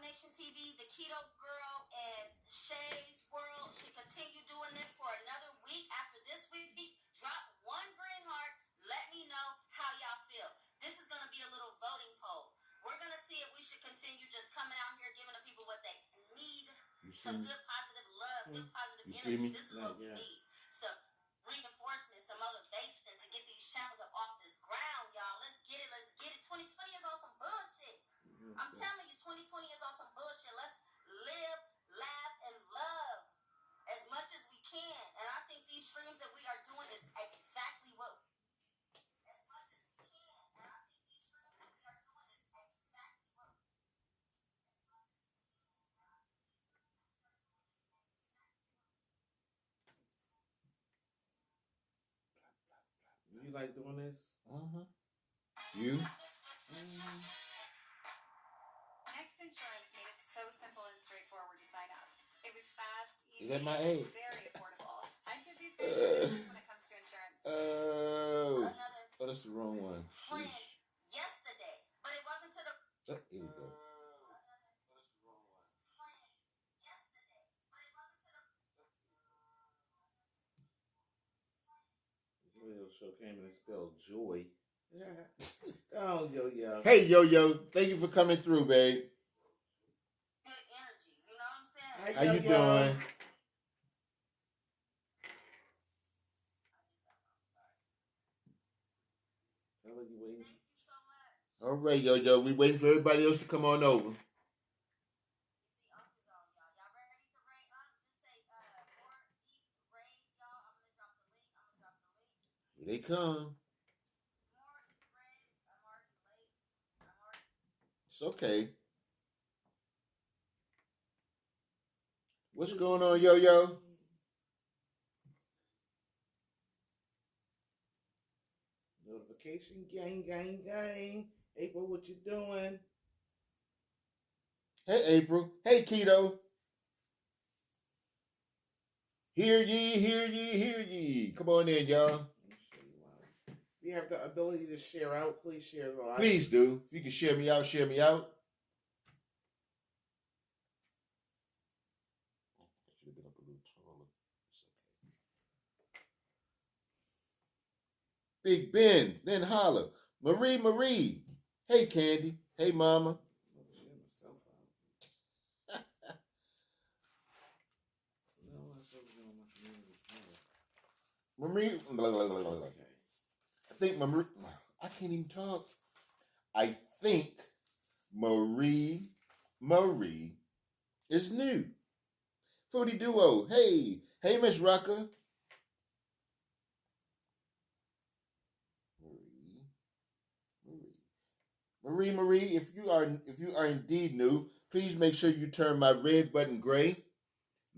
Nation TV, the Keto Girl, and Shay's World should continue doing this for another week. After this week, drop one green heart. Let me know how y'all feel. This is going to be a little voting poll. We're going to see if we should continue just coming out here giving the people what they need. Some good positive love, good positive energy. This is what we need. Some reinforcement, some motivation to get these channels up off this ground, y'all. Let's get it. Let's get it. 2020 is on some bullshit. I'm telling you, 2020 is on some bullshit. Let's live, laugh, and love as much as we can. And I think these streams that we are doing is exactly what. As much as we can. And I think these streams that we are doing is exactly what. As much as we can. And I think these streams that we are doing is exactly what. You like doing this? You? Next Insurance made it so simple and straightforward to sign up. It was fast, easy, Is that my age? very affordable. I give these guys business when it comes to insurance. Oh, Another that's the wrong one. friend yesterday, but it wasn't to the. Oh, here we go. That's the wrong one. Friend yesterday, but it wasn't to the. This radio show came and it spelled joy. Oh, yo. Hey, yo, thank you for coming through, babe. Good energy, you know what I'm saying? How you doing? Tell her you waiting. Thank you so much. All right, yo, we waiting for everybody else to come on over. You see, Unc is on, y'all. Y'all ready to rate Unc? Just say, more eats, rate, y'all. I'm gonna drop the link. Here they come. More eats, rate. I'm already late. It's okay. What's going on, yo? Notification, gang. April, what you doing? Hey, April. Hey, Keto. Hear ye. Come on in, y'all. Let me show you why. If you have the ability to share out, please share it live. Please do. If you can share me out, share me out. I should have been up a little taller. It's okay. Big Ben, then holla. Marie. Hey, Candy. Hey, Mama. I'm share my cell phone. No, I'm supposed to be on my community Marie. Okay. I think Marie. I can't even talk. I think Marie is new. Foodie Duo. Hey, Miss Rucker. Marie. If you are indeed new, please make sure you turn my red button gray.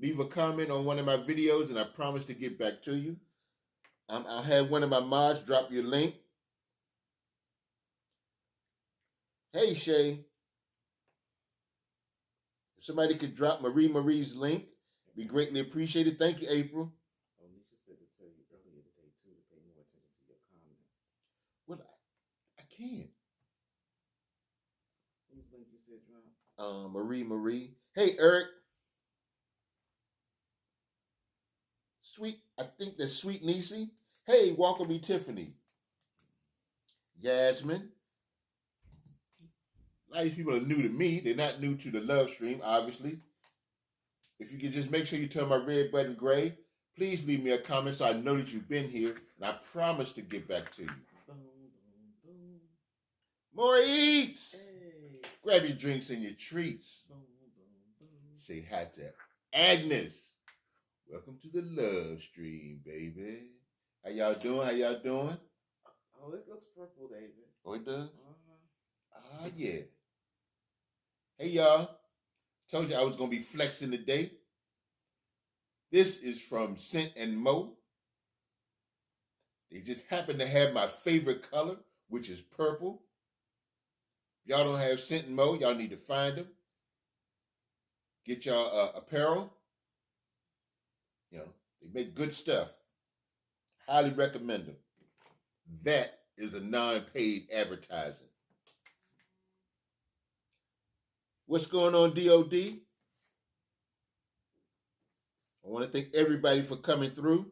Leave a comment on one of my videos, and I promise to get back to you. I'll have one of my mods drop your link. Hey, Shay. If somebody could drop Marie's link, it'd be greatly appreciated. Thank you, April. Oh, Nisha said to tell you earlier today, too, to pay more attention to your comments. Well, I can't. Whose link you said drop? Marie. Hey, Eric. I think that's Sweet Niecy. Hey, Walker B. Tiffany. Yasmin. A lot of these people are new to me. They're not new to the love stream, obviously. If you could just make sure you turn my red button gray, please leave me a comment so I know that you've been here, and I promise to get back to you. Boom. More eats. Hey. Grab your drinks and your treats. Boom. Say hi to Agnes. Welcome to the love stream, baby. How y'all doing? Oh, it looks purple, David. Oh, it does? Uh-huh. Yeah. Hey, y'all. Told you I was going to be flexing today. This is from Scent and Mo. They just happen to have my favorite color, which is purple. If y'all don't have Scent and Mo, y'all need to find them. Get y'all apparel. You know, they make good stuff. Highly recommend them. That is a non-paid advertising. What's going on, DOD? I want to thank everybody for coming through.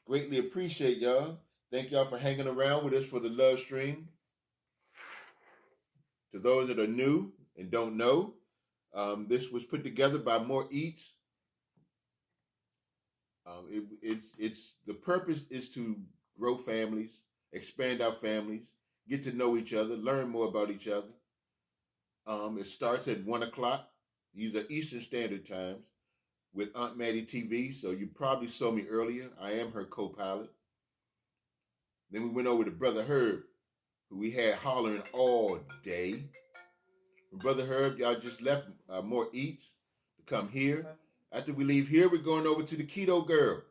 Greatly appreciate y'all. Thank y'all for hanging around with us for the love stream. To those that are new and don't know, this was put together by More Eats. It's the purpose is to grow families, expand our families, get to know each other, learn more about each other. It starts at 1 o'clock. These are Eastern Standard Times with Aunt Maddie TV. So you probably saw me earlier. I am her co-pilot. Then we went over to Brother Herb, who we had hollering all day. Brother Herb, y'all just left More Eats to come here. After we leave here, we're going over to the Keto Girl.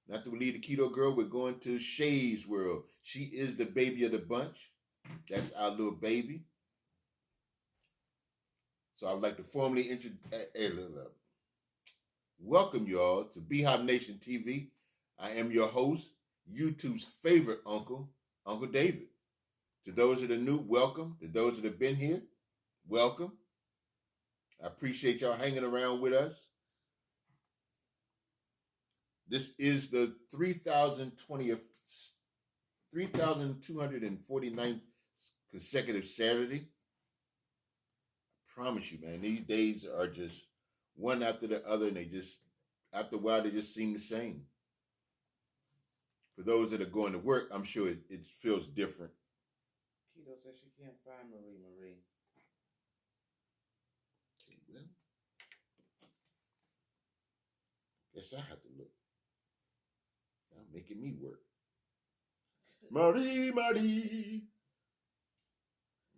And after we leave the Keto Girl, we're going to Shay's World. She is the baby of the bunch. That's our little baby. So I'd like to formally welcome y'all to Beehive Nation TV. I am your host, YouTube's favorite uncle, Uncle David. To those that are new, welcome. To those that have been here, welcome. I appreciate y'all hanging around with us. This is the 3,249th consecutive Saturday. I promise you, man, these days are just one after the other, and they just, after a while, they just seem the same. For those that are going to work, I'm sure it feels different. Keto says she can't find Marie. Okay, well, guess I have to look. Y'all making me work. Marie.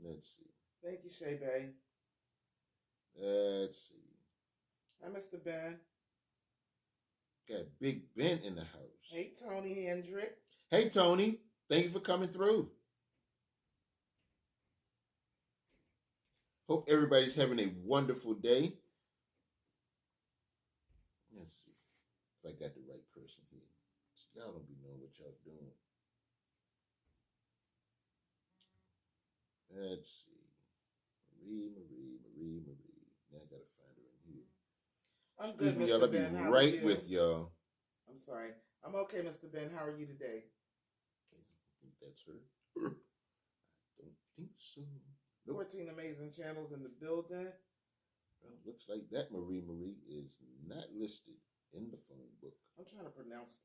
Let's see. Thank you, Shay Bay. Let's see. Hi, Mr. Ben. Got Big Ben in the house. Hey, Tony Hendrick. Hey, Tony. Thank you for coming through. Hope everybody's having a wonderful day. Let's see if I got the right person here. Y'all don't be knowing what y'all doing. Let's see. Marie. Now I gotta find her in here. I'm good, Excuse me, Mr. y'all. I'll Ben. be How right are you? with y'all. I'm sorry. I'm okay, Mr. Ben. How are you today? Okay, I think that's her. I don't think so. Nope. 14 amazing channels in the building. Well, looks like that Marie is not listed in the phone book. I'm trying to pronounce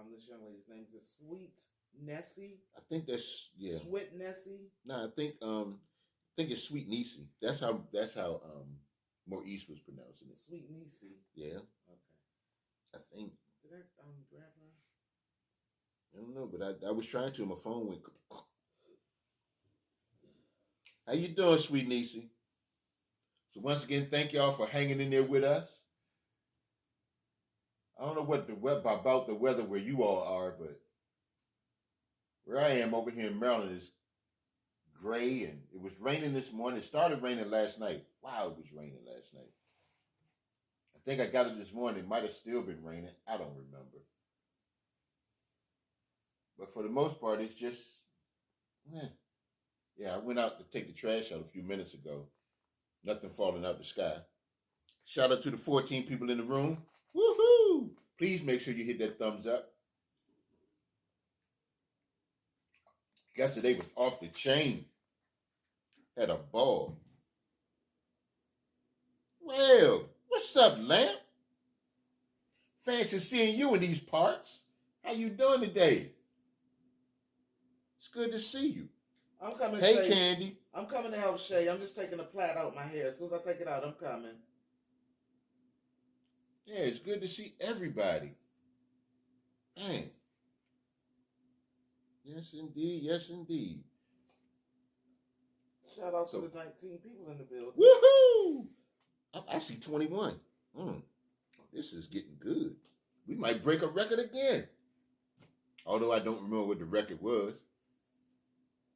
this young lady's name. Is it Sweet Nessie? I think that's Sweet Nessie. No, I think it's Sweet Niecy. That's how Maurice was pronouncing it. Sweet Niecy. Yeah. Okay. I think. Did I grab her? I don't know, but I was trying to. My phone went. How you doing, Sweet Niecy? So once again, thank y'all for hanging in there with us. I don't know what about the weather where you all are, but where I am over here in Maryland is gray, and it was raining this morning. It started raining last night. Wow, it was raining last night. I think I got it this morning. It might have still been raining. I don't remember. But for the most part, it's just, yeah, I went out to take the trash out a few minutes ago. Nothing falling out the sky. Shout out to the 14 people in the room. Woohoo! Please make sure you hit that thumbs up. Yesterday was off the chain. Had a ball. Well, what's up, Lamp? Fancy seeing you in these parts. How you doing today? It's good to see you. I'm coming, Hey, Shay. Candy. I'm coming to help Shay. I'm just taking the plait out my hair. As soon as I take it out, I'm coming. Yeah, it's good to see everybody. Man. Yes, indeed. Yes, indeed. Shout out to the 19 people in the building. Woohoo! I see 21. This is getting good. We might break a record again. Although I don't remember what the record was.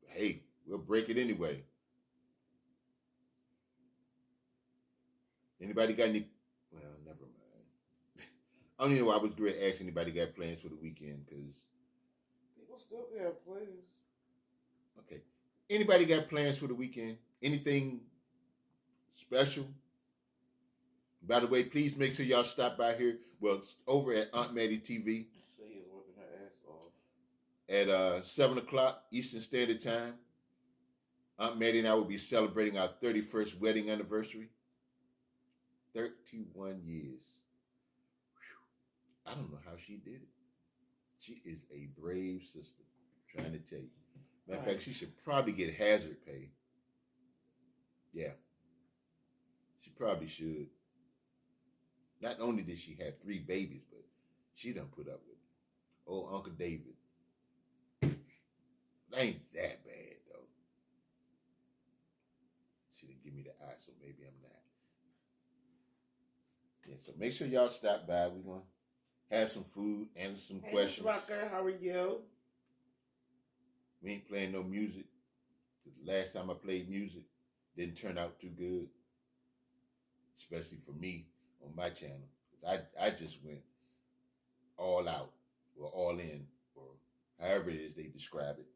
Hey, we'll break it anyway. Anybody got any? Well, never mind. I don't even know why I was going to ask anybody got plans for the weekend, because people still have plans. Okay. Anybody got plans for the weekend? Anything special? By the way, please make sure y'all stop by here. Well, it's over at Aunt Maddie TV. She is working her ass off. At 7 o'clock Eastern Standard Time. Aunt Maddie and I will be celebrating our 31st wedding anniversary. 31 years. Whew. I don't know how she did it. She is a brave sister, I'm trying to tell you. Matter of fact, she should probably get hazard pay. Yeah. She probably should. Not only did she have 3 babies, but she done put up with old Uncle David. Ain't that bad, though. She didn't give me the eye, so maybe I'm not. Yeah, so make sure y'all stop by. We're going to have some food, answer some questions. Hey, Rucker, how are you? We ain't playing no music. Because the last time I played music, didn't turn out too good. Especially for me on my channel. I just went all out or all in or however it is they describe it.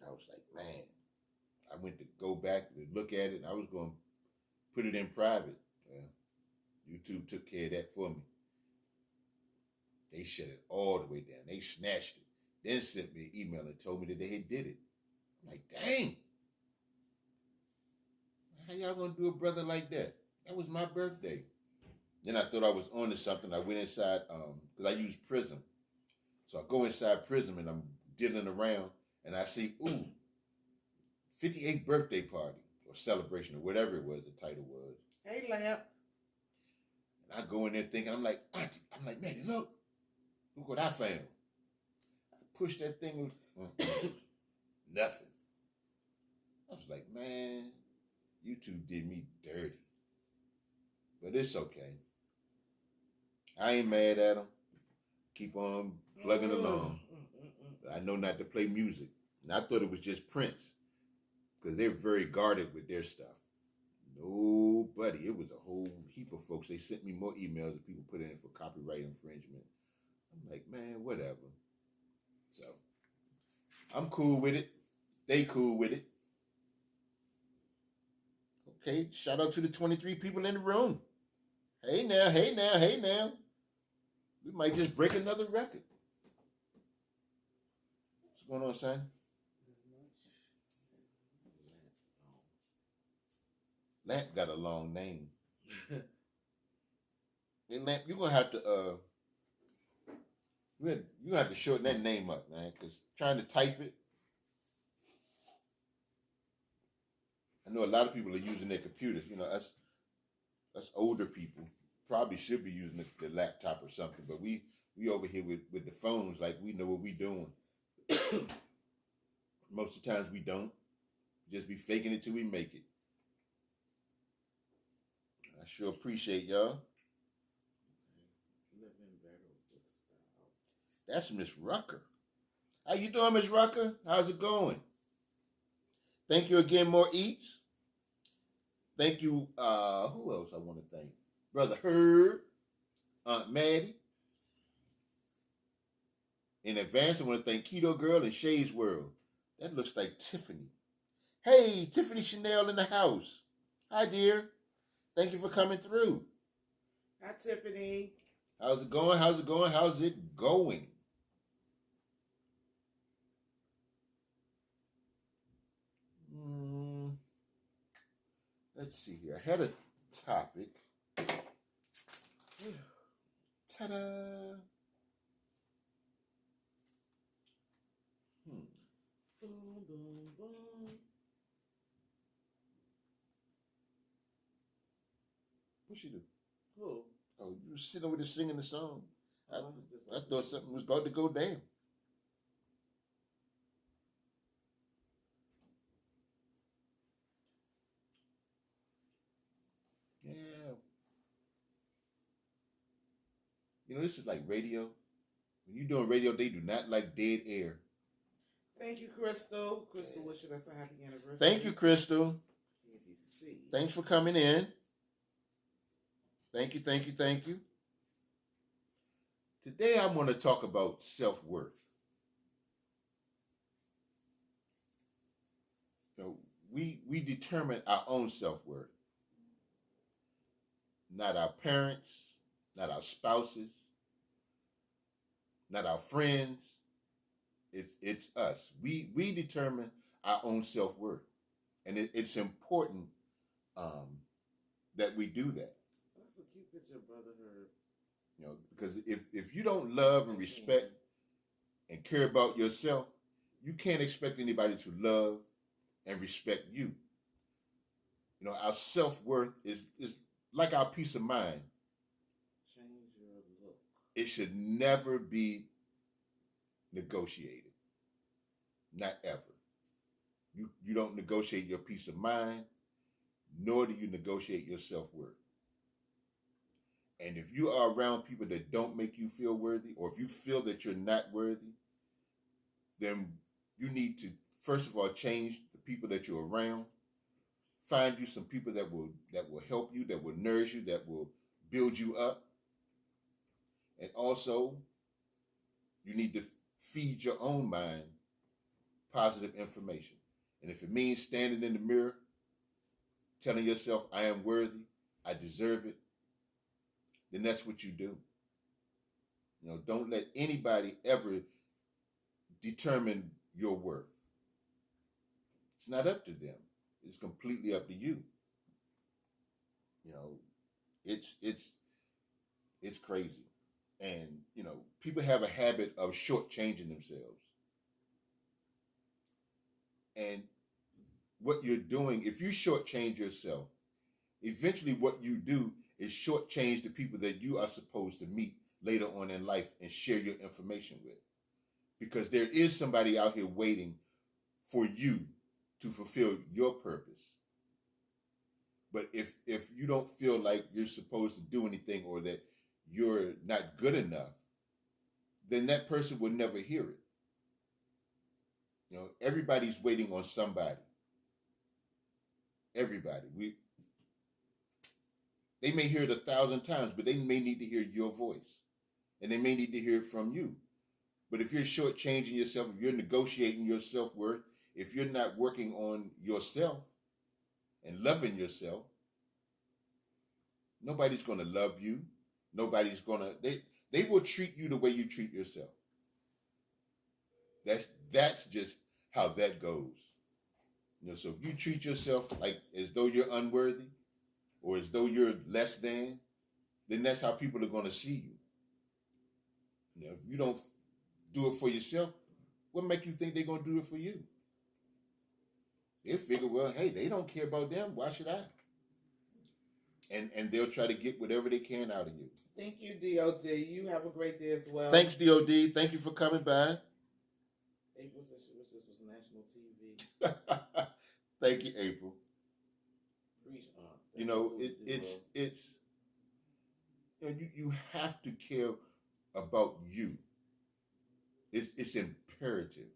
I was like, man, I went to go back and look at it. And I was going to put it in private. Well, YouTube took care of that for me. They shut it all the way down. They snatched it. Then sent me an email and told me that they had did it. I'm like, dang. How y'all gonna do a brother like that? That was my birthday. Then I thought I was on to something. I went inside, because I use Prism. So I go inside Prism and I'm diddling around and I see, 58th birthday party or celebration or whatever it was, the title was. Hey, Lamp. And I go in there thinking, I'm like, Auntie, man, look what I found. I pushed that thing with nothing. I was like, man, YouTube did me dirty. But it's okay. I ain't mad at them. Keep on plugging along. But I know not to play music. And I thought it was just Prince. Because they're very guarded with their stuff. Nobody. It was a whole heap of folks. They sent me more emails that people put in for copyright infringement. I'm like, man, whatever. So, I'm cool with it. They cool with it. Okay, shout out to the 23 people in the room. Hey now, hey now, hey now. We might just break another record. What's going on, son? Lamp got a long name. Hey, Lamp, you're gonna have to you have to shorten that name up, man, because trying to type it. I know a lot of people are using their computers. You know, us older people probably should be using the laptop or something, but we over here with the phones like we know what we doing. Most of the times we don't. Just be faking it till we make it. I sure appreciate y'all. That's Miss Rucker. How you doing, Miss Rucker? How's it going? Thank you again, More Eats. Thank you, who else I want to thank? Brother Herb, Aunt Maddie. In advance, I want to thank Keto Girl and Shay's World. That looks like Tiffany. Hey, Tiffany Chanel in the house. Hi, dear. Thank you for coming through. Hi, Tiffany. How's it going? How's it going? How's it going? Let's see here. I had a topic. Ta-da! Boom, boom, boom. What she do? Who? Oh, you were sitting over there singing the song. I thought something was about to go down. Yeah. You know, this is like radio. When you're doing radio, they do not like dead air. Thank you, Crystal. Crystal wishing us a happy anniversary. Thank you, Crystal. ABC. Thanks for coming in. Thank you, thank you, thank you. Today I want to talk about self-worth. we determine our own self-worth, not our parents, not our spouses, not our friends. It's us. We determine our own self-worth, and it's important that we do that. That's a cute picture, brother. You know, because if you don't love and respect and care about yourself, you can't expect anybody to love and respect you. You know, our self-worth is like our peace of mind. Change your look. It should never be negotiated. Not ever. You don't negotiate your peace of mind, nor do you negotiate your self-worth. And if you are around people that don't make you feel worthy, or if you feel that you're not worthy, then you need to, first of all, change the people that you're around. Find you some people that will help you, that will nourish you, that will build you up. And also, you need to feed your own mind positive information. And if it means standing in the mirror, telling yourself, I am worthy, I deserve it, then that's what you do. You know, don't let anybody ever determine your worth. It's not up to them. It's completely up to you. You know, it's crazy. And, you know, people have a habit of shortchanging themselves. And what you're doing, if you shortchange yourself, eventually what you do is shortchange the people that you are supposed to meet later on in life and share your information with. Because there is somebody out here waiting for you to fulfill your purpose. But if you don't feel like you're supposed to do anything, or that you're not good enough, then that person will never hear it. You know, everybody's waiting on somebody. Everybody. They may hear it 1,000 times, but they may need to hear your voice. And they may need to hear it from you. But if you're shortchanging yourself, if you're negotiating your self-worth, if you're not working on yourself and loving yourself, nobody's going to love you. Nobody's going to, they will treat you the way you treat yourself. That's just how that goes. You know, so if you treat yourself like as though you're unworthy, or as though you're less than, then that's how people are going to see you. You know, if you don't do it for yourself, what make you think they're going to do it for you? They figure, well, hey, they don't care about them. Why should I? And they'll try to get whatever they can out of you. Thank you, DOD. You have a great day as well. Thanks, DOD. Thank you for coming by. April said she wished this was national TV. Thank you, April. Preach on. You know, it's you know, you have to care about you. It's imperative.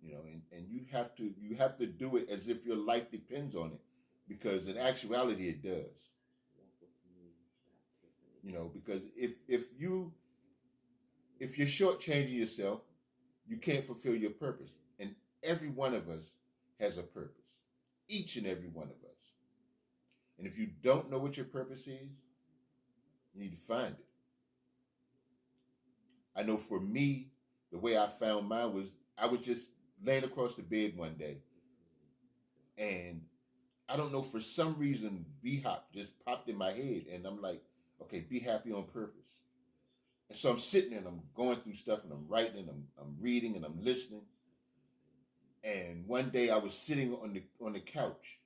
You know, and you have to do it as if your life depends on it, because in actuality it does. You know, because if you're shortchanging yourself, you can't fulfill your purpose. And every one of us has a purpose. Each and every one of us. And if you don't know what your purpose is, you need to find it. I know for me, the way I found mine was I was just laying across the bed one day, and I don't know, for some reason, B-Hop just popped in my head, and I'm like, okay, be happy on purpose. And so I'm sitting there and I'm going through stuff and I'm writing and I'm reading and I'm listening. And one day I was sitting on the couch,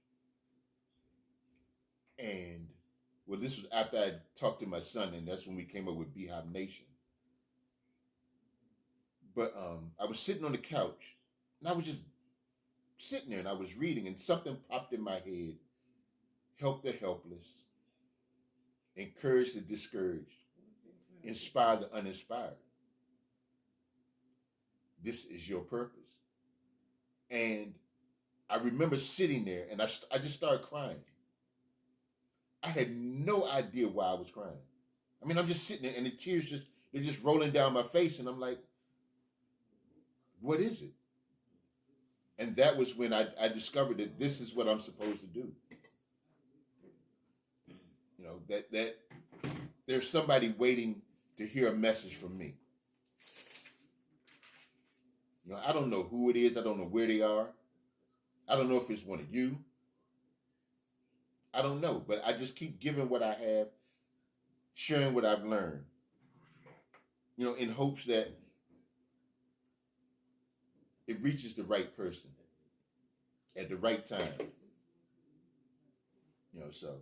and well, this was after I talked to my son, and that's when we came up with B-Hop Nation. But I was sitting on the couch, and I was just sitting there, and I was reading, and something popped in my head. Help the helpless, encourage the discouraged, inspire the uninspired. This is your purpose. And I remember sitting there, and I just started crying. I had no idea why I was crying. I mean, I'm just sitting there, and the tears they're just rolling down my face, and I'm like, what is it? And that was when I discovered that this is what I'm supposed to do. You know, that there's somebody waiting to hear a message from me. You know, I don't know who it is. I don't know where they are. I don't know if it's one of you. I don't know, but I just keep giving what I have, sharing what I've learned, you know, in hopes that it reaches the right person at the right time. You know, so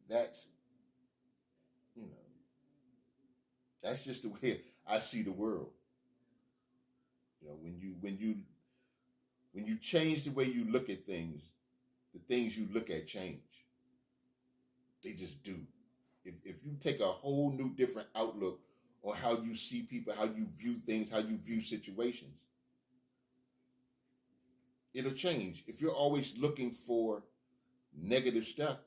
that's, you know, that's just the way I see the world. You know, when you change the way you look at things, the things you look at change. They just do. If you take a whole new different outlook on how you see people, how you view things, how you view situations, it'll change. If you're always looking for negative stuff,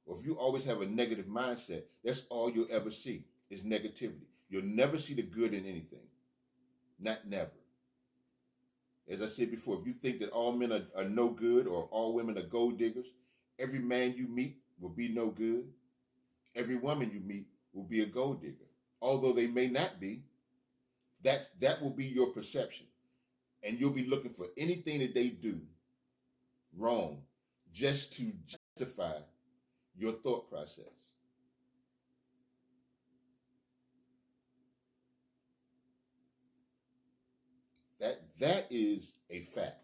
or if you always have a negative mindset, that's all you'll ever see is negativity. You'll never see the good in anything. Not never. As I said before, if you think that all men are no good or all women are gold diggers, every man you meet will be no good. Every woman you meet will be a gold digger. Although they may not be, that will be your perception. And you'll be looking for anything that they do wrong just to justify your thought process. That is a fact.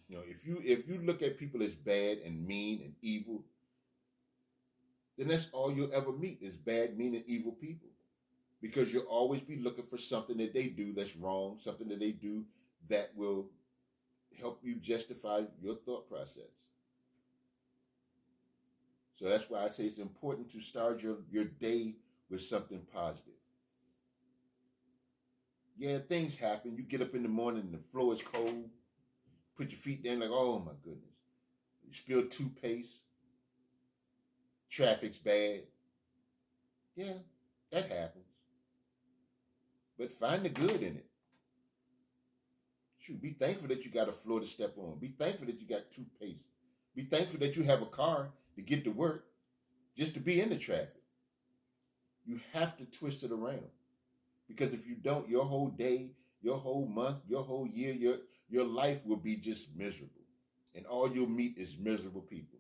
You know, if you look at people as bad and mean and evil, then that's all you'll ever meet is bad, mean, and evil people. Because you'll always be looking for something that they do that's wrong, something that they do that will help you justify your thought process. So that's why I say it's important to start your day with something positive. Yeah, things happen. You get up in the morning and the floor is cold. Put your feet down like, oh my goodness. You spill toothpaste. Traffic's bad. Yeah, that happens. But find the good in it. Shoot, be thankful that you got a floor to step on. Be thankful that you got toothpaste. Be thankful that you have a car to get to work just to be in the traffic. You have to twist it around. Because if you don't, your whole day, your whole month, your whole year, your life will be just miserable. And all you'll meet is miserable people.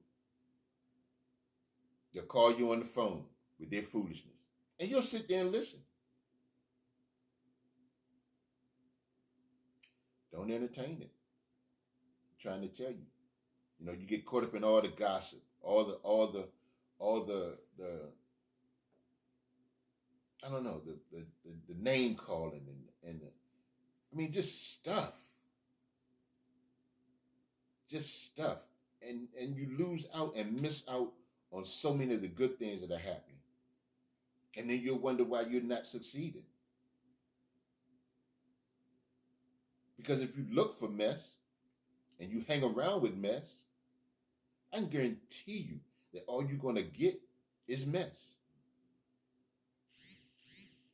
They'll call you on the phone with their foolishness. And you'll sit there and listen. Don't entertain it. I'm trying to tell you. You know, you get caught up in all the gossip, all the I don't know, the name calling and I mean just stuff. Just stuff. And you lose out and miss out on so many of the good things that are happening. And then you'll wonder why you're not succeeding. Because if you look for mess and you hang around with mess, I can guarantee you that all you're going to get is mess.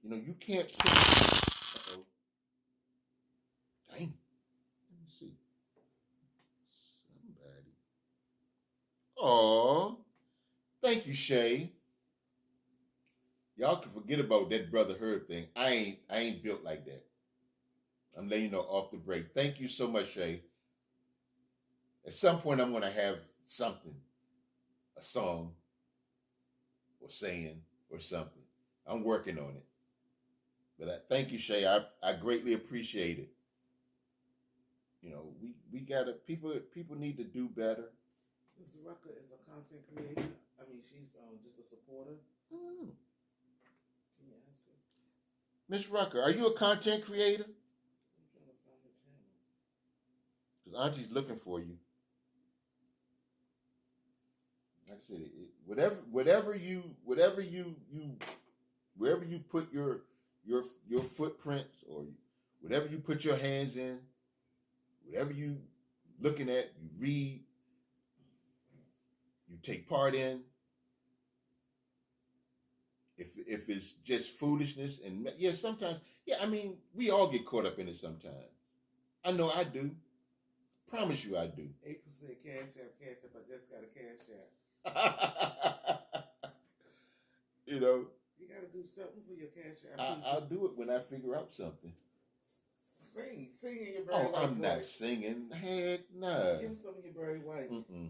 You know, you can't put... Uh-oh. Dang. Let me see. Somebody. Aw. Thank you, Shay. Y'all can forget about that Brother Herb thing. I ain't built like that. I'm letting you know off the break. Thank you so much, Shay. At some point, I'm going to have something, a song, or saying, or something. I'm working on it. But thank you, Shay. I greatly appreciate it. You know, we gotta people need to do better. Ms. Rucker is a content creator. I mean, she's just a supporter. Mm. Can you ask her? Miss Rucker, are you a content creator? I'm trying to find her channel. Because Auntie's looking for you. Like I said, wherever you put your footprints or whatever you put your hands in, whatever you looking at, you read, you take part in. If it's just foolishness and yeah, sometimes, yeah, I mean, we all get caught up in it sometimes. I know I do. Promise you I do. April said, cash app, cash app. I just got a cash app. You know, You got to do something for your cash app. I'll do it when I figure out something. Sing in your Barry Oh, White I'm voice. not singing. Heck no. Give them some of your Barry White. Mm-mm.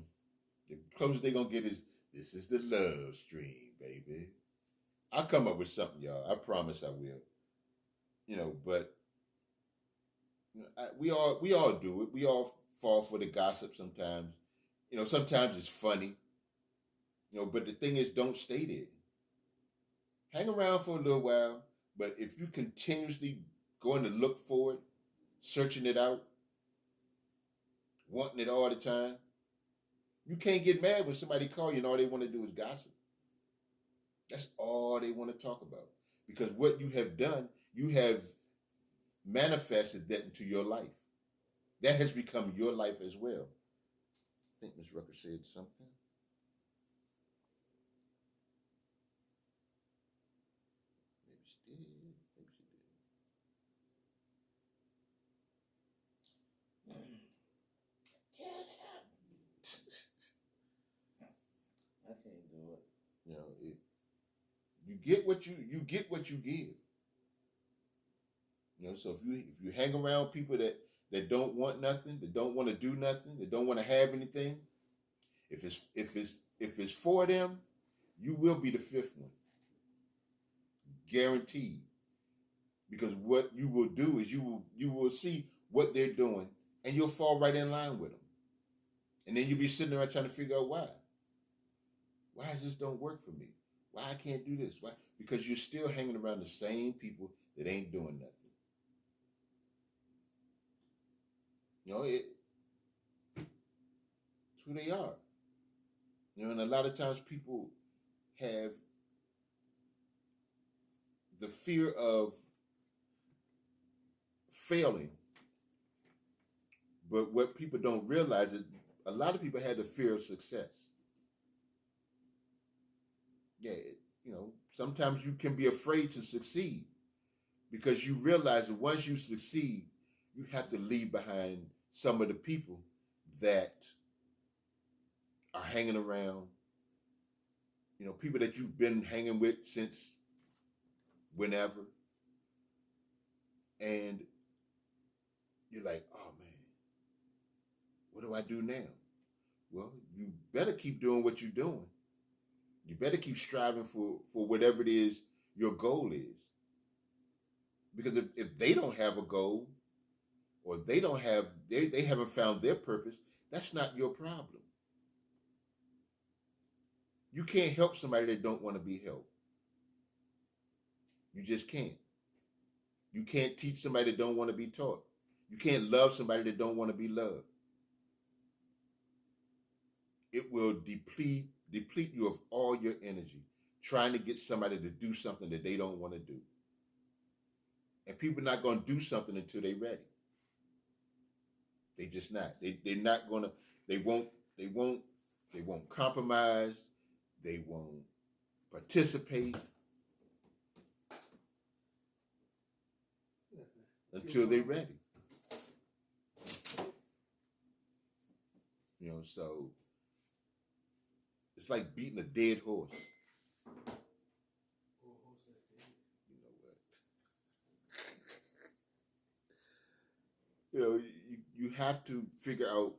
The closest they're going to get is, this is the love stream, baby. I'll come up with something, y'all. I promise I will. You know, but you know, we all do it. We all fall for the gossip sometimes. You know, sometimes it's funny. You know, but the thing is, don't stay there. Hang around for a little while, but if you continuously going to look for it, searching it out, wanting it all the time, you can't get mad when somebody call you and all they want to do is gossip. That's all they want to talk about. Because what you have done, you have manifested that into your life. That has become your life as well. I think Ms. Rucker said something. Maybe she did. Maybe she did. I can't do it. You know, you get what you get what you give. You know, so if you hang around people that don't want nothing, that don't want to do nothing, that don't want to have anything, if it's for them, you will be the fifth one. Guaranteed. Because what you will do is you will see what they're doing and you'll fall right in line with them. And then you'll be sitting there trying to figure out why. Why does this don't work for me? Why I can't do this? Why? Because you're still hanging around the same people that ain't doing nothing. You know, it's who they are. You know, and a lot of times people have the fear of failing. But what people don't realize is a lot of people have the fear of success. Yeah, you know, sometimes you can be afraid to succeed because you realize that once you succeed, you have to leave behind some of the people that are hanging around, you know, people that you've been hanging with since whenever. And you're like, oh man, what do I do now? Well, you better keep doing what you're doing. You better keep striving for whatever it is your goal is. Because if they don't have a goal, or they haven't found their purpose, that's not your problem. You can't help somebody that don't want to be helped. You just can't. You can't teach somebody that don't want to be taught. You can't love somebody that don't want to be loved. It will deplete you of all your energy trying to get somebody to do something that they don't want to do. And people are not going to do something until they're ready. They just not. They're not going to, they won't compromise. They won't participate until they're ready. You know, so it's like beating a dead horse. You know what? You know, you have to figure out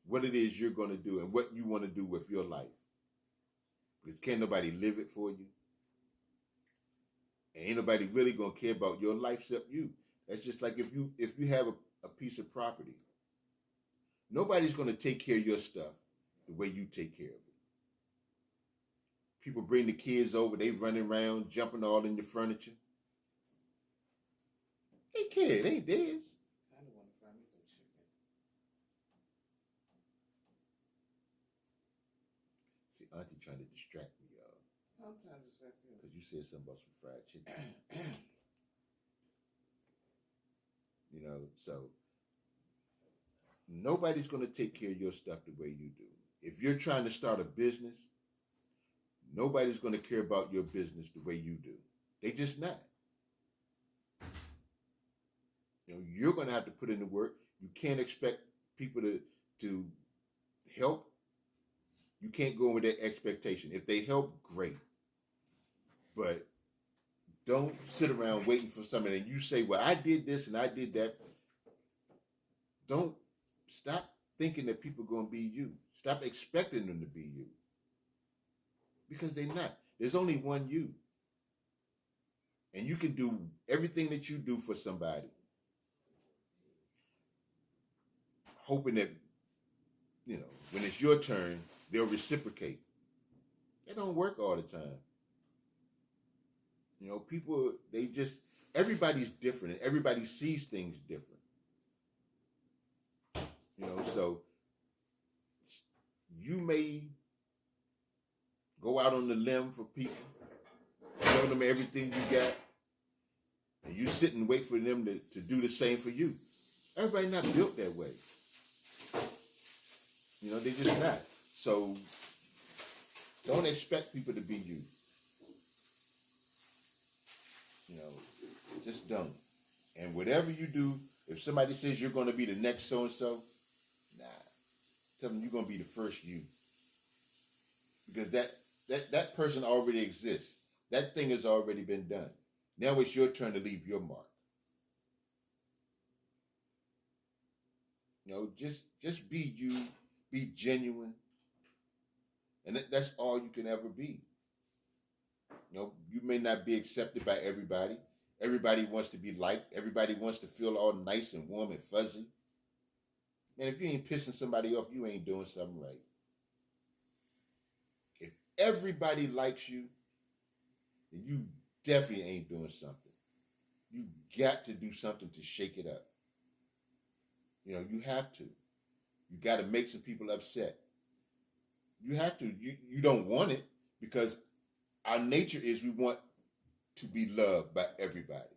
what it is you're going to do and what you want to do with your life. Because can't nobody live it for you. And ain't nobody really going to care about your life except you. That's just like if you have a piece of property. Nobody's going to take care of your stuff the way you take care of it. People bring the kids over, they running around, jumping all in your furniture. They care, it ain't theirs. I don't want to find me some chicken. See, Auntie trying to distract me, y'all. I'm trying to distract you. Because you said something about some fried chicken. You know, so nobody's going to take care of your stuff the way you do. If you're trying to start a business, nobody's going to care about your business the way you do. They just not. You know, you're going to have to put in the work. You can't expect people to help. You can't go in with that expectation. If they help, great. But don't sit around waiting for something and you say, well, I did this and I did that. Don't stop thinking that people are going to be you. Stop expecting them to be you. Because they're not. There's only one you. And you can do everything that you do for somebody, hoping that, when it's your turn, they'll reciprocate. It don't work all the time. People, everybody's different and everybody sees things different. So you may go out on the limb for people, show them everything you got, and you sit and wait for them to do the same for you. Everybody's not built that way. They're just not. So don't expect people to be you. Just don't. And whatever you do, if somebody says you're going to be the next so-and-so, nah. Tell them you're going to be the first you. Because that person already exists. That thing has already been done. Now it's your turn to leave your mark. Just be you. Be genuine. And that's all you can ever be. You may not be accepted by everybody. Everybody wants to be liked. Everybody wants to feel all nice and warm and fuzzy. Man, if you ain't pissing somebody off, you ain't doing something right. If everybody likes you, then you definitely ain't doing something. You got to do something to shake it up. You have to. You got to make some people upset. You have to. You don't want it because our nature is we want to be loved by everybody.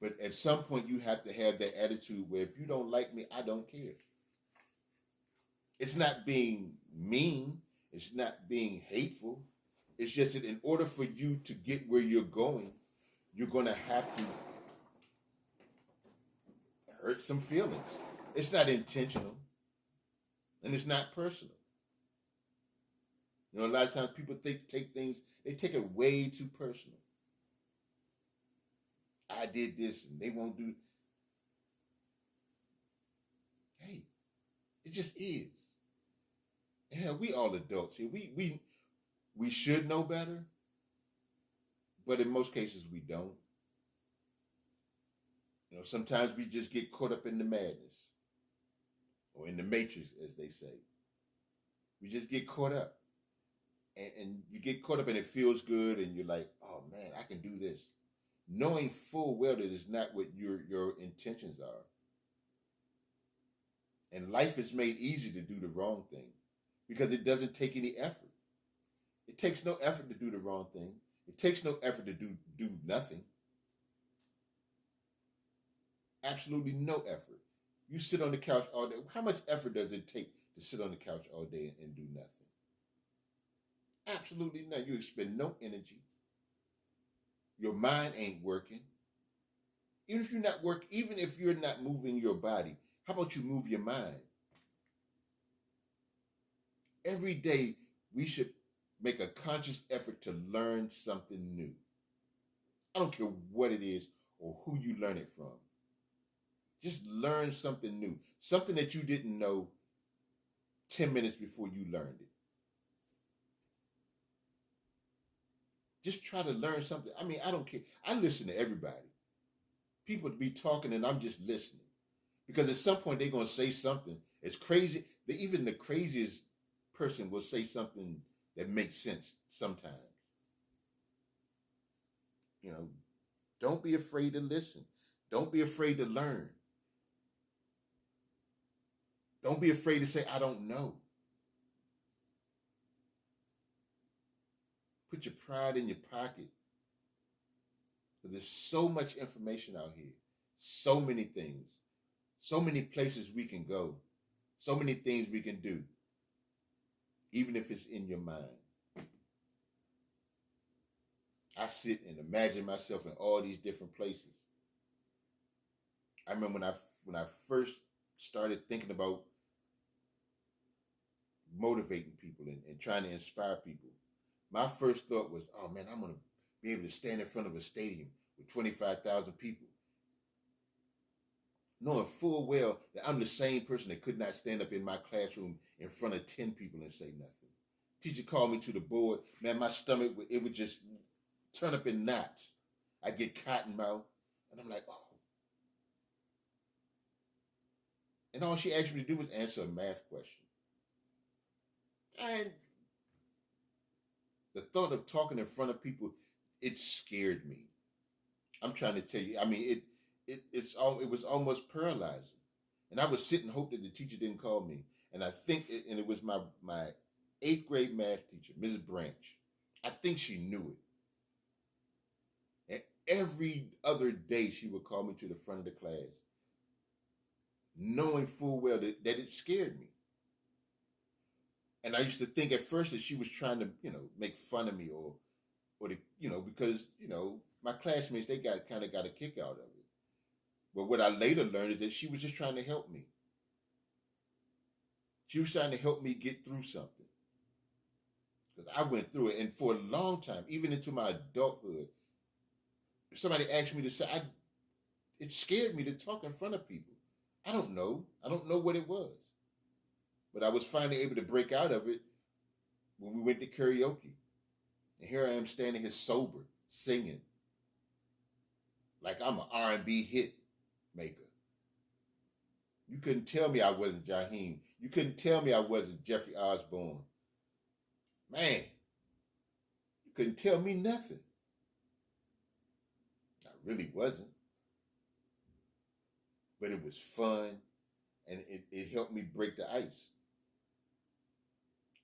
But at some point, you have to have that attitude where if you don't like me, I don't care. It's not being mean. It's not being hateful. It's just that in order for you to get where you're going, you're going to have to hurt some feelings. It's not intentional. And it's not personal. A lot of times people take it way too personal. I did this and they won't do. Hey, it just is. And hell, we all adults here. We should know better, but in most cases we don't. Sometimes we just get caught up in the madness or in the matrix, as they say. We just get caught up. And you get caught up and it feels good and you're like, oh man, I can do this. Knowing full well that it's not what your intentions are. And life is made easy to do the wrong thing because it doesn't take any effort. It takes no effort to do the wrong thing. It takes no effort to do nothing. Absolutely no effort. You sit on the couch all day. How much effort does it take to sit on the couch all day and do nothing? Absolutely none. You expend no energy. Your mind ain't working. Even if you're not moving your body, how about you move your mind? Every day we should make a conscious effort to learn something new. I don't care what it is or who you learn it from. Just learn something new. Something that you didn't know 10 minutes before you learned it. Just try to learn something. I mean, I don't care. I listen to everybody. People be talking and I'm just listening. Because at some point they're going to say something. It's crazy. Even the craziest person will say something that makes sense sometimes. Don't be afraid to listen. Don't be afraid to learn. Don't be afraid to say, I don't know. Put your pride in your pocket. Because there's so much information out here. So many things. So many places we can go. So many things we can do. Even if it's in your mind. I sit and imagine myself in all these different places. I remember when I when I first started thinking about motivating people and trying to inspire people, my first thought was, oh man, I'm going to be able to stand in front of a stadium with 25,000 people, knowing full well that I'm the same person that could not stand up in my classroom in front of 10 people and say nothing. Teacher called me to the board, man, my stomach, it would just turn up in knots. I get cotton mouth, and I'm like, oh. And all she asked me to do was answer a math question. And the thought of talking in front of people, it scared me. I'm trying to tell you, I mean, it was almost paralyzing. And I would sit and hope that the teacher didn't call me. And I think, it was my 8th grade math teacher, Mrs. Branch. I think she knew it. And every other day she would call me to the front of the class, knowing full well that it scared me. And I used to think at first that she was trying to, make fun of me or because, my classmates, they got a kick out of it. But what I later learned is that she was just trying to help me. She was trying to help me get through something. Because I went through it. And for a long time, even into my adulthood, if somebody asked me to say, it scared me to talk in front of people. I don't know what it was. But I was finally able to break out of it when we went to karaoke. And here I am standing here sober, singing like I'm an R&B hit maker. You couldn't tell me I wasn't Jaheim. You couldn't tell me I wasn't Jeffrey Osborne. Man, you couldn't tell me nothing. I really wasn't. But it was fun, and it helped me break the ice.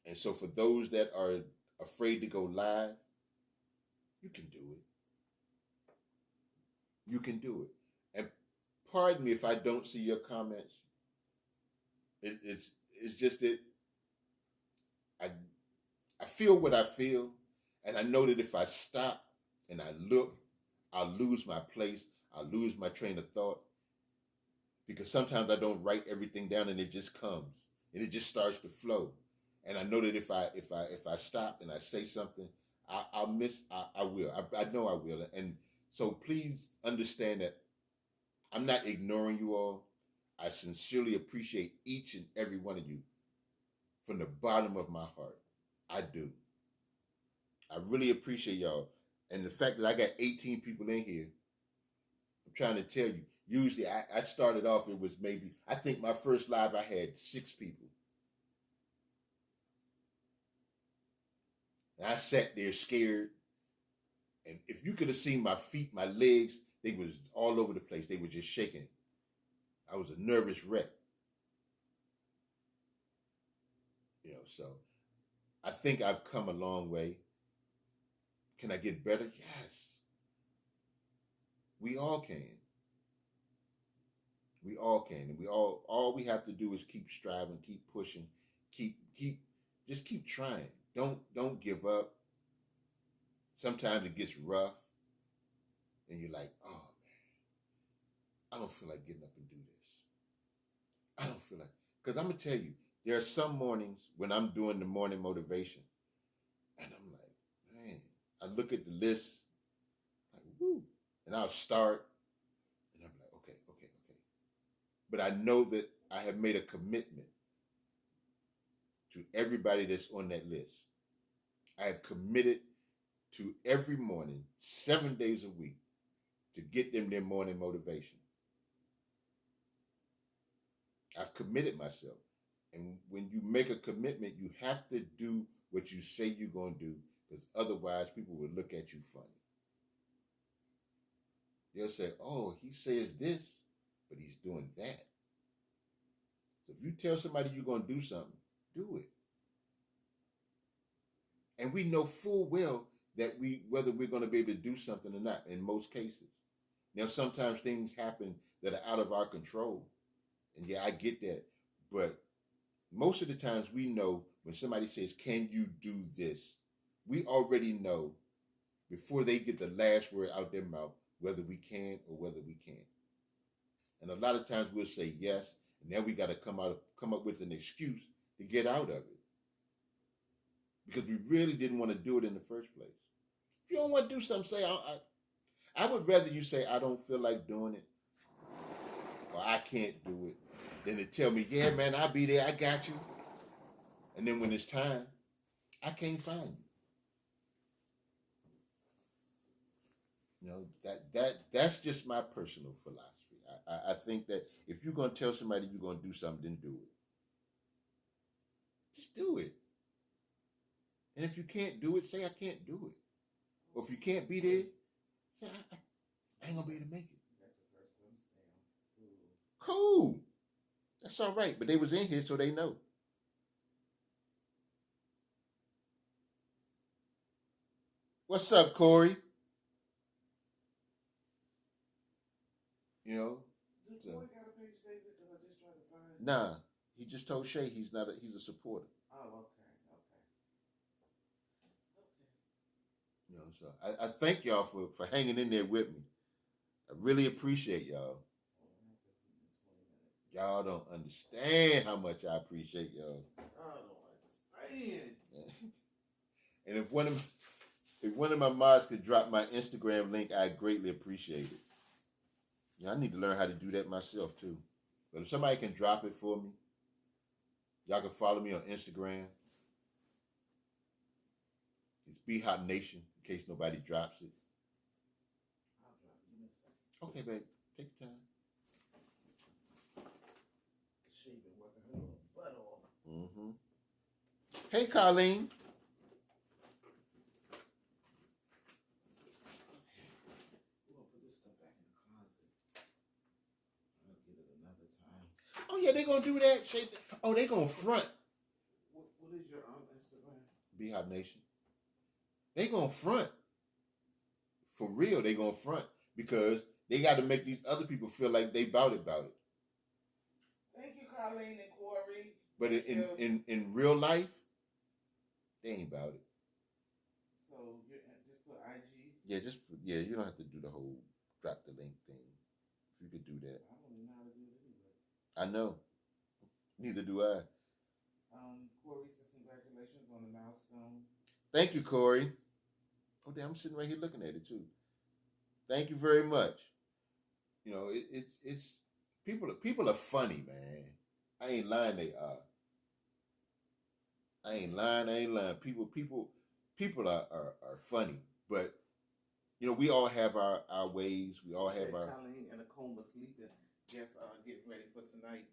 And so for those that are afraid to go live, you can do it. You can do it. And pardon me if I don't see your comments. It's just that I feel what I feel, and I know that if I stop and I look, I'll lose my place. I'll lose my train of thought, because sometimes I don't write everything down and it just comes and it just starts to flow. And I know that if I stop and I say something, I will. I know I will. And so please understand that I'm not ignoring you all. I sincerely appreciate each and every one of you from the bottom of my heart. I do. I really appreciate y'all. And the fact that I got 18 people in here, I'm trying to tell you, usually I started off, it was maybe, I think my first live I had 6 people. And I sat there scared. And if you could have seen my feet, my legs, they was all over the place. They were just shaking. I was a nervous wreck. So I think I've come a long way. Can I get better? Yes. We all can. We all can. And all we have to do is keep striving, keep pushing, just keep trying. Don't give up. Sometimes it gets rough and you're like, oh man, I don't feel like getting up and do this. I don't feel like, because I'm going to tell you, there are some mornings when I'm doing the morning motivation and I'm like, man, I look at the list, like, woo, and I'll start and I'm like, okay. But I know that I have made a commitment to everybody that's on that list. I have committed to every morning, 7 days a week, to get them their morning motivation. I've committed myself. And when you make a commitment, you have to do what you say you're going to do, because otherwise people will look at you funny. They'll say, oh, he says this, but he's doing that. So if you tell somebody you're going to do something, do it. And we know full well that whether we're going to be able to do something or not, in most cases. Now, sometimes things happen that are out of our control. And yeah, I get that. But most of the times we know when somebody says, can you do this? We already know before they get the last word out their mouth whether we can or whether we can't. And a lot of times we'll say yes, and then we got to come up with an excuse to get out of it. Because we really didn't want to do it in the first place. If you don't want to do something, say, I would rather you say, I don't feel like doing it, or I can't do it, than to tell me, yeah, man, I'll be there, I got you. And then when it's time, I can't find you. You know, that's just my personal philosophy. I think that if you're going to tell somebody you're going to do something, then do it. Just do it. And if you can't do it, say I can't do it. Or if you can't be there, say I ain't going to be able to make it. Cool. That's all right. But they was in here, so they know. What's up, Corey? You know? Does Corey got a page, David? Because I just tried to find. Nah. He just told Shay he's a supporter. Oh, okay. You know, so I thank y'all for hanging in there with me. I really appreciate y'all. Y'all don't understand how much I appreciate y'all. I don't understand. And if one of my mods could drop my Instagram link, I'd greatly appreciate it. Yeah, I need to learn how to do that myself too. But if somebody can drop it for me, y'all can follow me on Instagram. It's Be Hot Nation, in case nobody drops it. I'll drop it. Give me a second. Okay, babe. Take your time. She been working her little butt off. Mm-hmm. Hey, Colleen. We're going to put this stuff back in the closet. I'll get it another time. Oh, yeah, they going to do that? Oh, they going to front. What is your Instagram? Be Hot Nation. They going to front. For real, they going to front. Because they got to make these other people feel like they bout it. Thank you, Colleen and Corey. But in real life, they ain't about it. So just put IG? Yeah, you don't have to do the whole drop the link thing. If you could do that. I don't even know how to do it anyway. I know. Neither do I. Corey says congratulations on the milestone. Thank you, Corey. Oh, damn, I'm sitting right here looking at it, too. Thank you very much. You know, it's people are funny, man. I ain't lying, they are. I ain't lying. People are funny. But, you know, we all have our ways. We all have our... Colleen in a coma sleeping. Guess getting ready for tonight.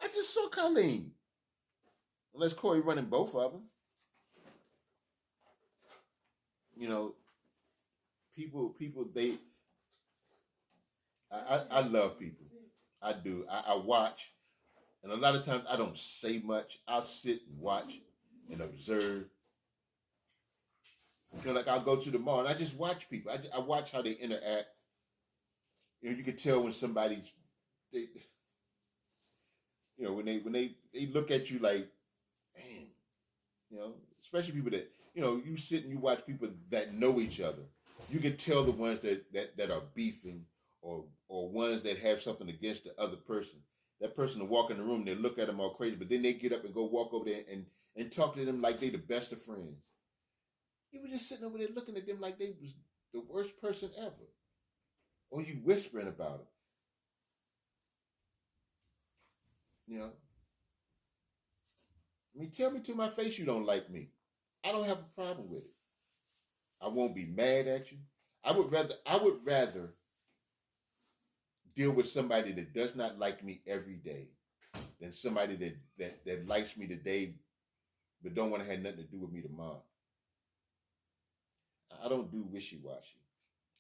I just saw Colleen. Unless Corey running both of them. You know, people, I love people. I do. I watch. And a lot of times I don't say much. I'll sit and watch and observe. You know, like I'll go to the mall and I just watch people. I watch how they interact. You know, you can tell when somebody's, when they look at you like, man, you know, especially people that, you know, you sit and you watch people that know each other. You can tell the ones that are beefing or ones that have something against the other person. That person will walk in the room and they look at them all crazy, but then they get up and go walk over there and talk to them like they the best of friends. You were just sitting over there looking at them like they was the worst person ever. Or you whispering about them. You know? I mean, tell me to my face you don't like me. I don't have a problem with it. I won't be mad at you. I would rather deal with somebody that does not like me every day than somebody that likes me today but don't want to have nothing to do with me tomorrow. I don't do wishy-washy.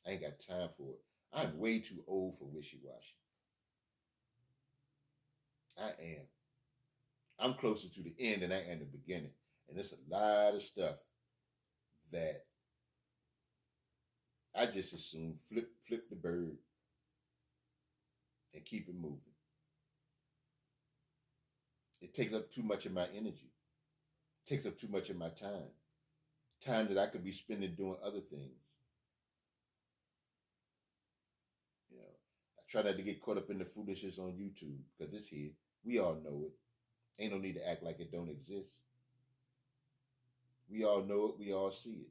I ain't got time for it. I'm way too old for wishy-washy. I am. I'm closer to the end than I am the beginning. And there's a lot of stuff that I just assume flip the bird and keep it moving. It takes up too much of my energy. It takes up too much of my time. Time that I could be spending doing other things. You know, I try not to get caught up in the foolishness on YouTube because it's here. We all know it. Ain't no need to act like it don't exist. We all know it. We all see it.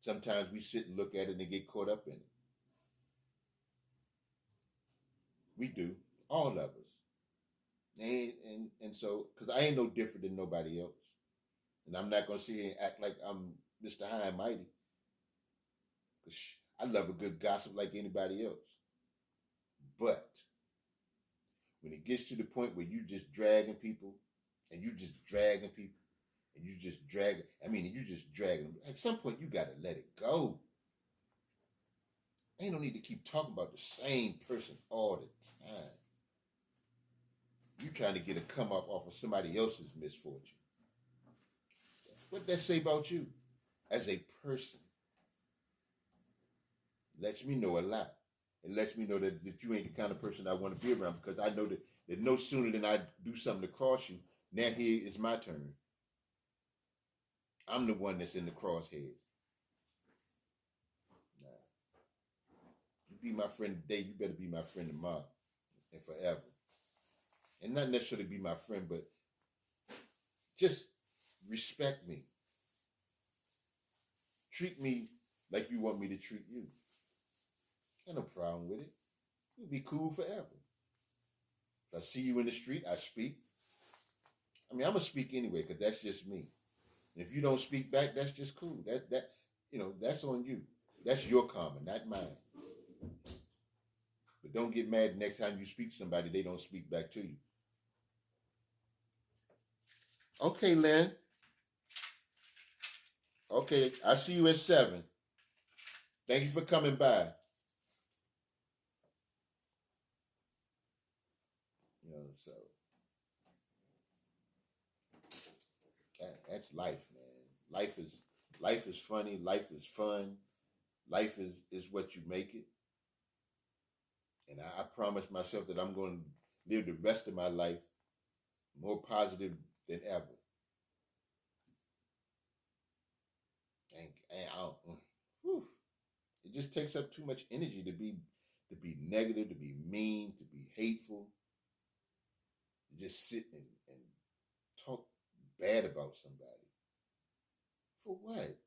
Sometimes we sit and look at it and get caught up in it. We do. All of us. And so, because I ain't no different than nobody else. And I'm not going to sit here and act like I'm Mr. High and Mighty. Because I love a good gossip like anybody else. But when it gets to the point where you just dragging people, and you just dragging people, and you just dragging them, at some point you got to let it go. Ain't no need to keep talking about the same person all the time. You trying to get a come up off of somebody else's misfortune. What that say about you as a person? Lets me know a lot. It lets me know that you ain't the kind of person I want to be around, because I know that no sooner than I do something to cross you, now here is my turn. I'm the one that's in the crosshairs. Nah. You be my friend today, you better be my friend tomorrow and forever. And not necessarily be my friend, but just respect me. Treat me like you want me to treat you. Got no problem with it. We'll be cool forever. If I see you in the street, I speak. I mean, I'm going to speak anyway, because that's just me. And if you don't speak back, that's just cool. That's on you. That's your karma, not mine. But don't get mad next time you speak to somebody, they don't speak back to you. Okay, Lynn. Okay, I see you at 7. Thank you for coming by. So that's life, man. Life is funny. Life is fun. Life is what you make it. And I promise myself that I'm going to live the rest of my life more positive than ever. It just takes up too much energy to be negative, to be mean, to be hateful. To just sit and talk bad about somebody. For what?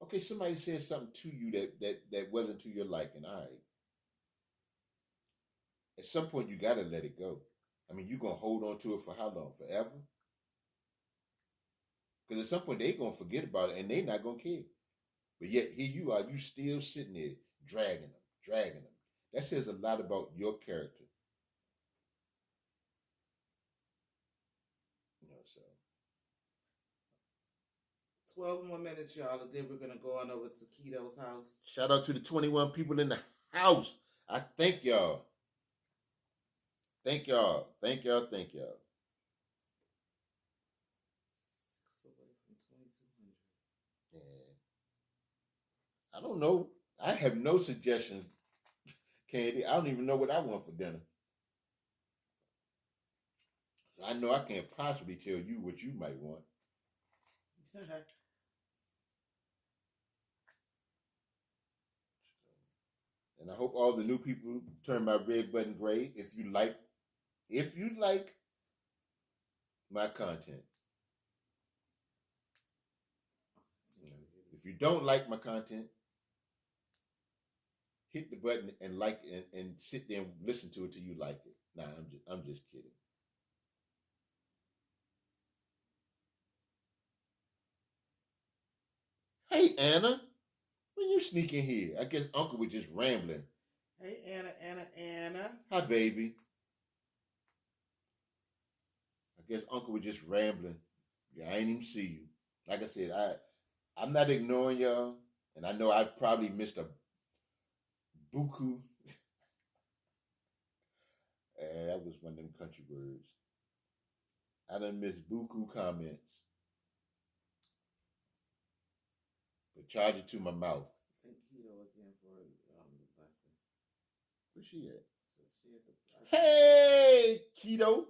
Okay, somebody said something to you that wasn't to your liking. All right. At some point, you got to let it go. I mean, you're going to hold on to it for how long? Forever? Because at some point, they're going to forget about it, and they're not going to care. But yet, here you are, you still sitting there, dragging them. That says a lot about your character. So. 12 more minutes, y'all, and then we're going to go on over to Keto's house. Shout out to the 21 people in the house. I thank y'all. Thank y'all. 6 away from 2,200. Yeah. I don't know. I have no suggestions, Candy. I don't even know what I want for dinner. I know I can't possibly tell you what you might want. And I hope all the new people turn my red button gray if you like my content. If you don't like my content, hit the button and like it and sit there and listen to it till you like it. Nah, I'm just kidding. Hey Anna, when you sneak in here? I guess Uncle was just rambling. Hey Anna. Hi baby. I guess Uncle was just rambling. Yeah, I ain't even see you. Like I said, I'm not ignoring y'all, and I know I probably missed a buku. That was one of them country words. I done missed buku comments. But charge it to my mouth. I think Keto again for the blessing. Where's she at? So she at the Hey, Keto.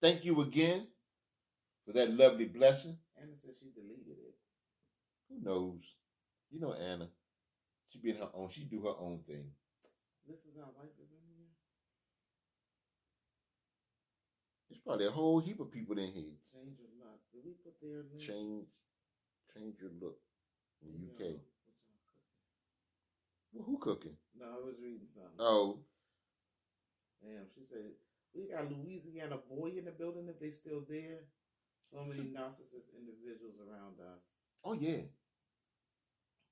Thank you again for that lovely blessing. Anna said she deleted it. Who knows? You know Anna. She be in her own. She do her own thing. This is our wife is in here. probably a whole heap of people in here. Change your luck. Did we put their link? Change your look in the UK. What y'all cooking? Well, who cooking? No, I was reading something. Oh, Damn, she said, we got Louisiana boy in the building if they still there. So many narcissist individuals around us. oh yeah.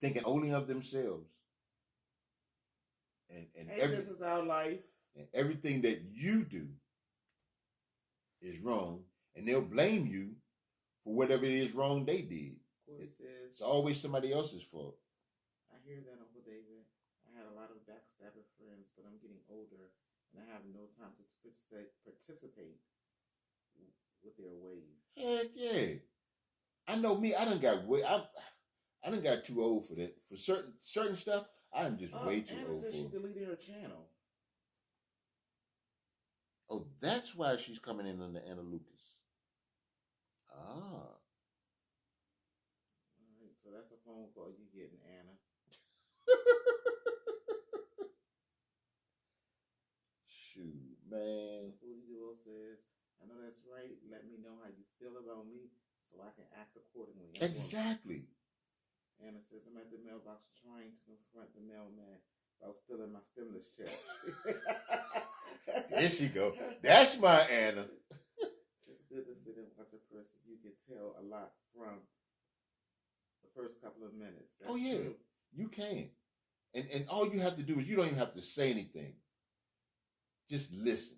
Thinking only of themselves. And Hey, this is our life. and everything that you do is wrong, and they'll blame you for whatever it is wrong they did. Corey says, It's always somebody else's fault. I hear that, Uncle David. I had a lot of backstabber friends, but I'm getting older and I have no time to participate with their ways. Heck yeah. I know me, I done got too old for that. For certain stuff, I am just way too Anna old said she for. deleted her channel. Oh, that's why she's coming in under Anna Lucas. Ah. All right, so that's a phone call you getting, Anna. Shoot, man. Foodie Duo says, I know that's right. Let me know how you feel about me so I can act accordingly. Exactly. Anna says, I'm at the mailbox trying to confront the mailman about stealing my stimulus check. There she go. That's my Anna. It's good to sit and watch a person. You can tell a lot from the first couple of minutes. That's true. You can. And all you have to do is you don't even have to say anything. Just listen.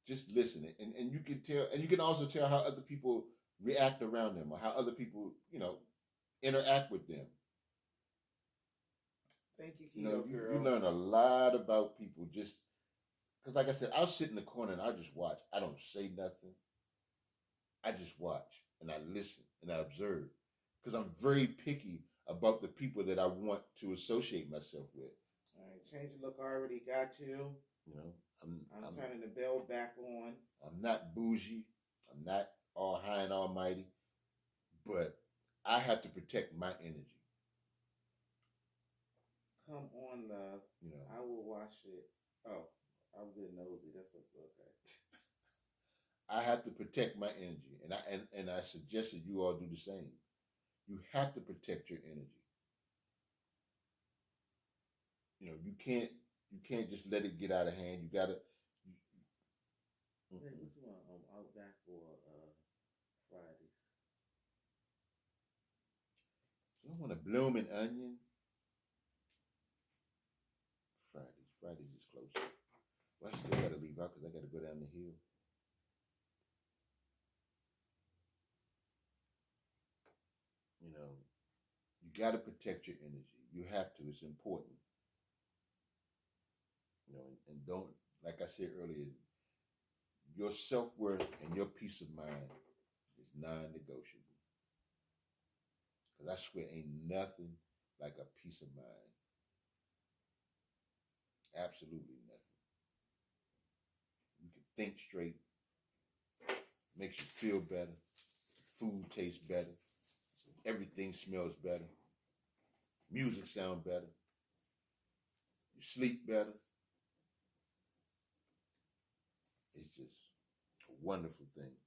Just listen. And you can tell, and you can also tell how other people react around them or how other people, interact with them. Thank you, Keto girl. You learn a lot about people just because, like I said, I'll sit in the corner and I just watch. I don't say nothing. I just watch and I listen and I observe because I'm very picky about the people that I want to associate myself with. All right, change your look. I already got you. I'm turning the bell back on. I'm not bougie. I'm not all high and almighty, but I have to protect my energy. Come on, love. I will wash it. Oh, I'm good nosy. That's okay. I have to protect my energy, and I suggest that you all do the same. You have to protect your energy. You can't just let it get out of hand. You gotta. Hey, what you want? Out back for Fridays. You want a blooming onion? Fridays is close. Well, I still gotta leave out because I gotta go down the hill. You gotta protect your energy. You have to. It's important. And don't, like I said earlier, your self-worth and your peace of mind is non-negotiable. Because I swear ain't nothing like a peace of mind. Absolutely nothing. You can think straight. Makes you feel better. Food tastes better. Everything smells better. Music sounds better. You sleep better. It's just a wonderful thing.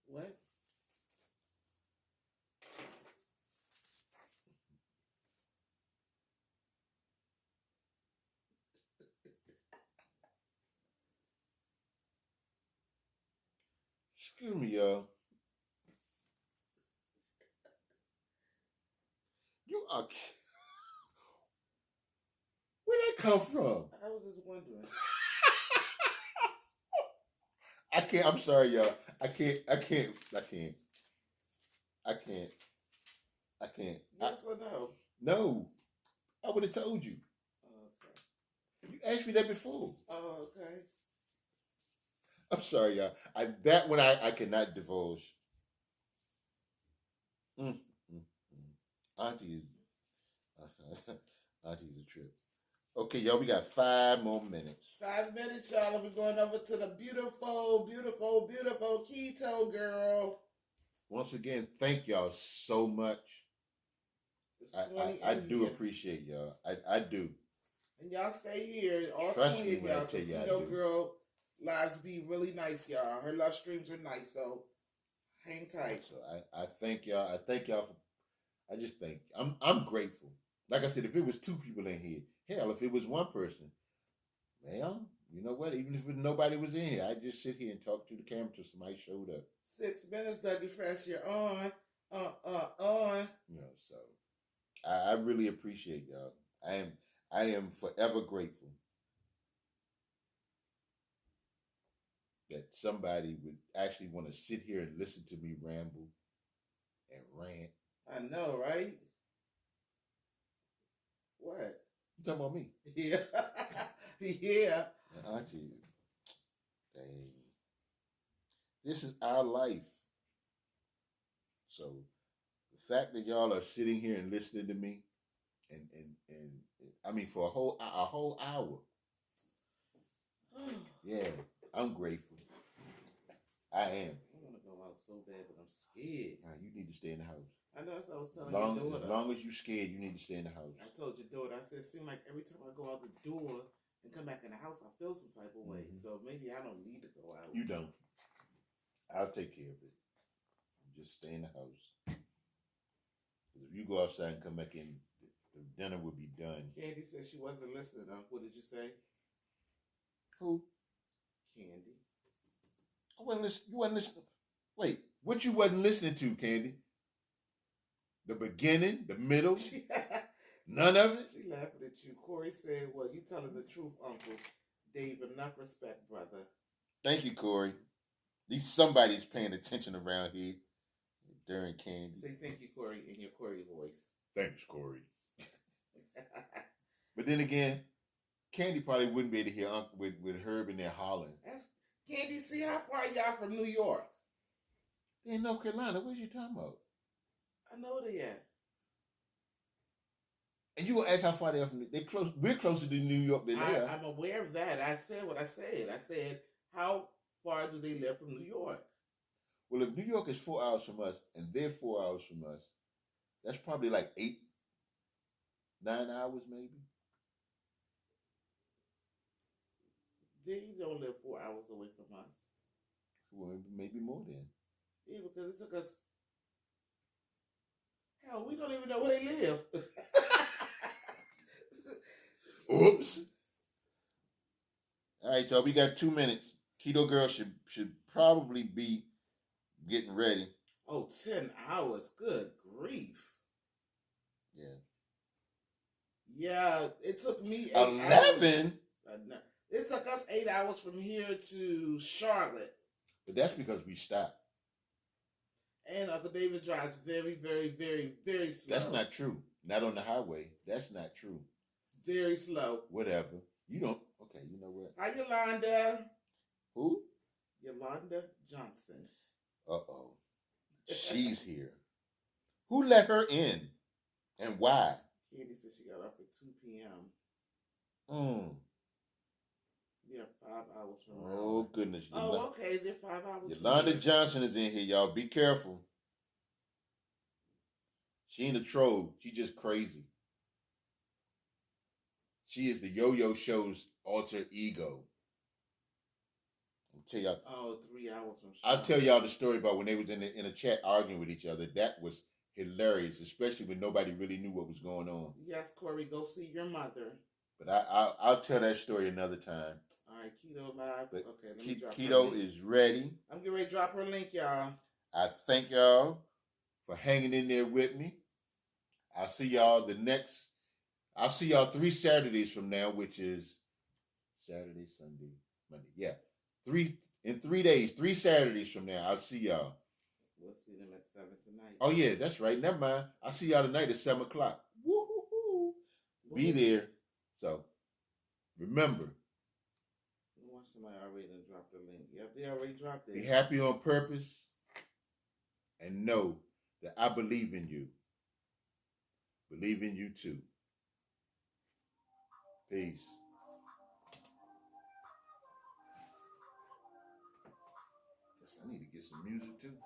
What? Excuse me, y'all. You are. Where'd that come from? I was just wondering. I can't. I'm sorry, y'all. I can't. Yes or no? No. I would have told you. Okay. You asked me that before. Oh, okay. I'm sorry, y'all. That one I cannot divulge. Auntie is a trip. Okay, y'all, we got 5 more minutes. 5 minutes, y'all, and we're going over to the beautiful, beautiful, beautiful Keto girl. Once again, thank y'all so much. It's 20 I in do here. appreciate y'all. I do. And y'all stay here, all Trust 20 me of when I y'all, tell because you I Keto do. Girl lives be really nice, y'all. Her love streams are nice, so hang tight. So I thank y'all. I thank y'all for. I just think I'm grateful. Like I said, if it was 2 people in here, hell, if it was 1 person, well, you know what? Even if nobody was in here, I'd just sit here and talk to the camera till somebody showed up. 6 minutes, Dougie Fresh, you're on. On. You know, so I really appreciate y'all. I am forever grateful that somebody would actually want to sit here and listen to me ramble and rant. I know, right? What? You talking about me? Yeah. Yeah. Auntie, dang. This is our life. So the fact that y'all are sitting here and listening to me, and I mean for a whole hour, yeah, I'm grateful. I am. I want to go out so bad, but I'm scared. Nah, you need to stay in the house. I know that's what I was telling your daughter. As long as you're scared, you need to stay in the house. I told your daughter, I said, it seems like every time I go out the door and come back in the house, I feel some type of way. So maybe I don't need to go out. You don't. I'll take care of it. Just stay in the house. If you go outside and come back in, the dinner will be done. Candy said she wasn't listening. What did you say? Who? Candy. I wasn't listening. You wasn't listening. Wait, what you wasn't listening to, Candy? The beginning, the middle, none of it? She laughing at you. Corey said, well, you telling the truth, Uncle Dave. Enough respect, brother. Thank you, Corey. At least somebody's paying attention around here during Candy. Say thank you, Corey, in your Corey voice. Thanks, Corey. But then again, Candy probably wouldn't be able to hear Uncle with Herb in there hollering. That's Candy, see how far y'all from New York? They're in North Carolina. What you talking about? I know they at. And you gonna ask how far they are from? They close. We're closer to New York than they are. I'm aware of that. I said what I said. I said, how far do they live from New York? Well, if New York is 4 hours from us and they're 4 hours from us, that's probably like 8, 9 hours maybe. They don't live 4 hours away from us. Well, maybe more then. Yeah, because it took us. Hell, we don't even know where they live. Oops. All right, y'all. We got 2 minutes. Keto Girl should probably be getting ready. Oh, 10 hours. Good grief. Yeah. Yeah, it took me 11? It took us 8 hours from here to Charlotte. But that's because we stopped. And Uncle David drives very, very, very, very slow. That's not true. Not on the highway. That's not true. Very slow. Whatever. You don't. Okay, you know what? Hi, Yolanda. Who? Yolanda Johnson. Uh-oh. She's here. Who let her in? And why? Candy said she got off at 2 p.m. We are 5 hours from her. Oh, goodness. Oh, okay. They're 5 hours Yolanda from Johnson is in here, y'all. Be careful. She ain't a troll. She just crazy. She is the Yo-Yo Show's alter ego. I'll tell y'all. Oh, 3 hours from Charlotte. I'll tell y'all the story about when they was in a chat arguing with each other. That was hilarious, especially when nobody really knew what was going on. Yes, Corey, go see your mother. But I'll tell that story another time. All right, Keto live. But okay, let me drop Keto her link. is ready. I'm getting ready to drop her link, y'all. I thank y'all for hanging in there with me. I'll see y'all 3 Saturdays from now, which is Saturday, Sunday, Monday. Yeah. 3 days, 3 Saturdays from now. I'll see y'all. We'll see them at 7 tonight. Oh yeah, that's right. Never mind. I'll see y'all tonight at 7 o'clock. Woo-hoo-hoo. Be there. So remember. I want somebody already to drop the link. Yep, they already dropped it. Be happy on purpose and know that I believe in you. Believe in you too. Peace. Guess I need to get some music too.